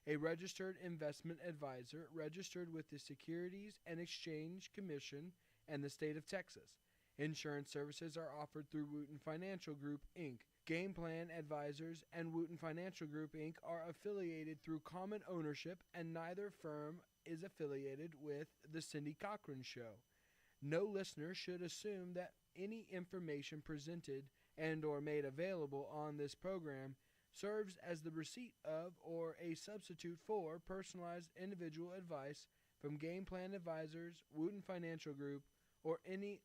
a registered investment advisor registered with the Securities and Exchange Commission and the state of Texas. Insurance services are offered through Wootton Financial Group, Inc. Game Plan Advisors and Wootton Financial Group, Inc. are affiliated through common ownership, and neither firm is affiliated with The Cindy Cochran Show. No listener should assume that any information presented and or made available on this program serves as the receipt of or a substitute for personalized individual advice from Game Plan Advisors, Wootton Financial Group, or any